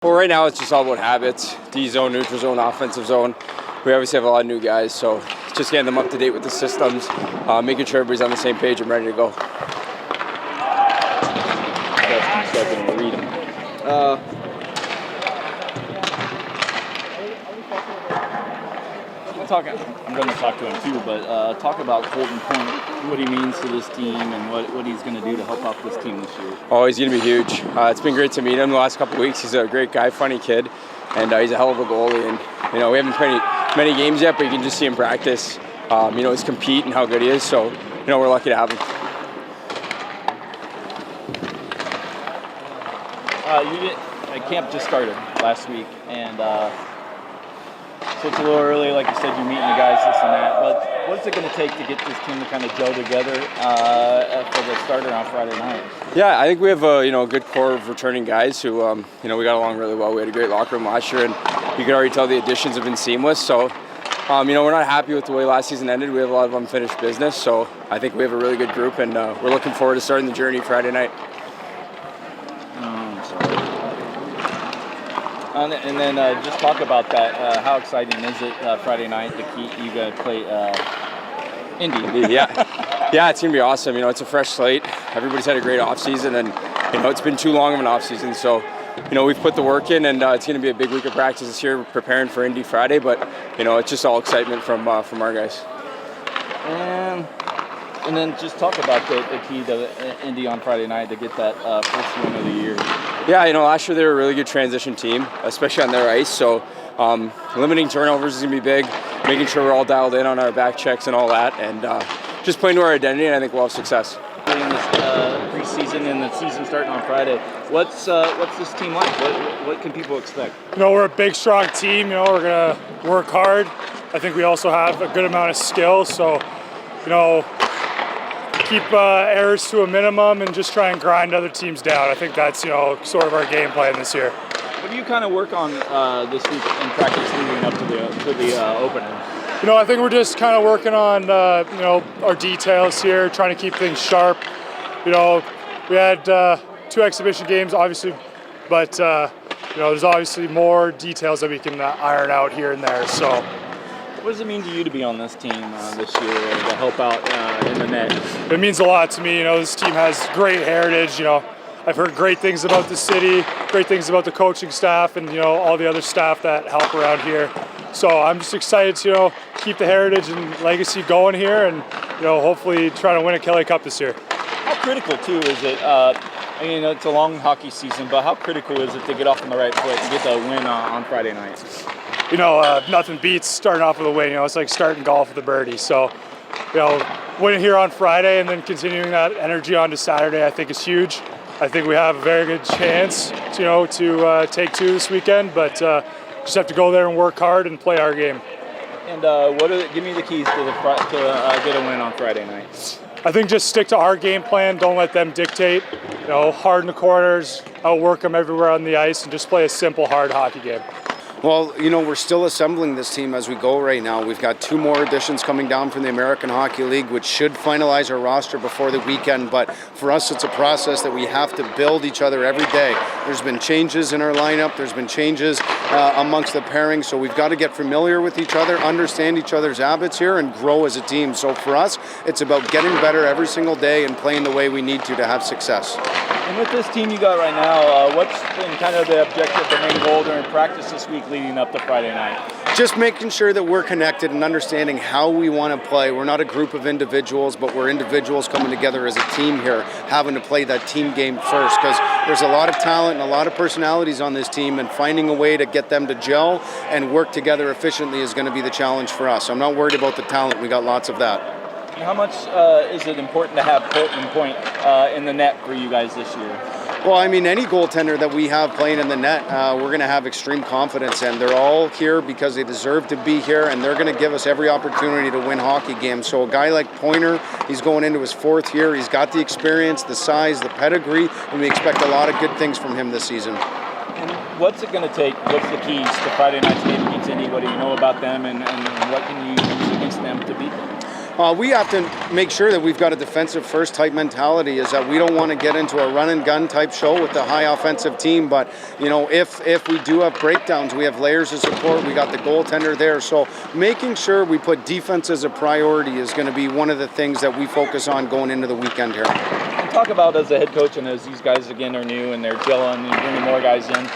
Well, right now it's just all about habits. D-zone, neutral zone, offensive zone. We obviously have a lot of new guys, so just getting them up to date with the systems, making sure everybody's on the same page and ready to go. Read them. I'm going to talk to him too, but talk about Colton Point, what he means to this team and what he's going to do to help out this team this year. Oh, he's going to be huge. It's been great to meet him the last couple of weeks. He's a great guy, funny kid, and he's a hell of a goalie. And we haven't played many games yet, but you can just see him practice. His compete and how good he is. So we're lucky to have him. Camp just started last week, and so it's a little early. Like you said, you're meeting the guys, this and that. But what's it going to take to get this team to kind of gel together for the starter on Friday night? Yeah, I think we have a good core of returning guys who we got along really well. We had a great locker room last year, and you can already tell the additions have been seamless. So we're not happy with the way last season ended. We have a lot of unfinished business. So I think we have a really good group, and we're looking forward to starting the journey Friday night. And then just talk about that. How exciting is it Friday night? You guys play Indy. Yeah, it's gonna be awesome. It's a fresh slate. Everybody's had a great off season, and it's been too long of an off season. So we've put the work in, and it's gonna be a big week of practice this year, preparing for Indy Friday. But it's just all excitement from our guys. And then just talk about the key to Indy on Friday night to get that first win of the year. Yeah, last year they were a really good transition team, especially on their ice. So limiting turnovers is going to be big, making sure we're all dialed in on our back checks and all that, and just playing to our identity, and I think we'll have success. In this preseason and the season starting on Friday, what's this team like? What can people expect? We're a big, strong team. We're going to work hard. I think we also have a good amount of skill. So, keep errors to a minimum and just try and grind other teams down. I think that's, sort of our game plan this year. What do you kind of work on this week in practice leading up to the opener? I think we're just kind of working on, our details here, trying to keep things sharp. We had 2 exhibition games, obviously, but, there's obviously more details that we can iron out here and there. So. What does it mean to you to be on this team this year to help out in the net? It means a lot to me. This team has great heritage. I've heard great things about the city, great things about the coaching staff, and all the other staff that help around here. So I'm just excited to keep the heritage and legacy going here, and hopefully try to win a Kelly Cup this year. How critical too is it? It's a long hockey season, but how critical is it to get off on the right foot and get the win on Friday night? Nothing beats starting off with a win. It's like starting golf with a birdie. So, winning here on Friday and then continuing that energy on to Saturday, I think is huge. I think we have a very good chance, to take 2 this weekend, but just have to go there and work hard and play our game. And give me the keys to get a win on Friday night. I think just stick to our game plan. Don't let them dictate. Hard in the corners, outwork them everywhere on the ice, and just play a simple, hard hockey game. Well, we're still assembling this team as we go right now. We've got 2 more additions coming down from the American Hockey League, which should finalize our roster before the weekend. But for us, it's a process that we have to build each other every day. There's been changes in our lineup. There's been changes amongst the pairings. So we've got to get familiar with each other, understand each other's habits here, and grow as a team. So for us, it's about getting better every single day and playing the way we need to have success. And with this team you got right now, what's been kind of the objective, the main goal during practice this week leading up to Friday night? Just making sure that we're connected and understanding how we want to play. We're not a group of individuals, but we're individuals coming together as a team here, having to play that team game first, because there's a lot of talent and a lot of personalities on this team, and finding a way to get them to gel and work together efficiently is going to be the challenge for us. I'm not worried about the talent. We got lots of that. How much is it important to have Colton Point in the net for you guys this year? Well, any goaltender that we have playing in the net, we're going to have extreme confidence in. They're all here because they deserve to be here, and they're going to give us every opportunity to win hockey games. So a guy like Pointer, he's going into his 4th year. He's got the experience, the size, the pedigree, and we expect a lot of good things from him this season. And what's it going to take? What's the keys to Friday night's game against Indy? What do you know about them, and what can you use against them to beat them? We have to make sure that we've got a defensive first type mentality, is that we don't want to get into a run and gun type show with the high offensive team. But, if we do have breakdowns, we have layers of support. We got the goaltender there. So making sure we put defense as a priority is going to be one of the things that we focus on going into the weekend here. Talk about, as a head coach and as these guys again are new and they're gelling and bringing more guys in,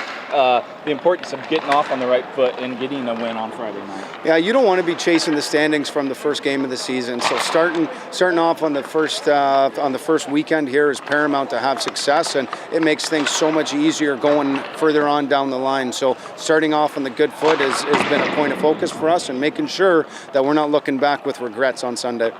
the importance of getting off on the right foot and getting a win on Friday night. Yeah, you don't want to be chasing the standings from the first game of the season. So starting off on the first weekend here is paramount to have success, and it makes things so much easier going further on down the line. So starting off on the good foot has been a point of focus for us, and making sure that we're not looking back with regrets on Sunday.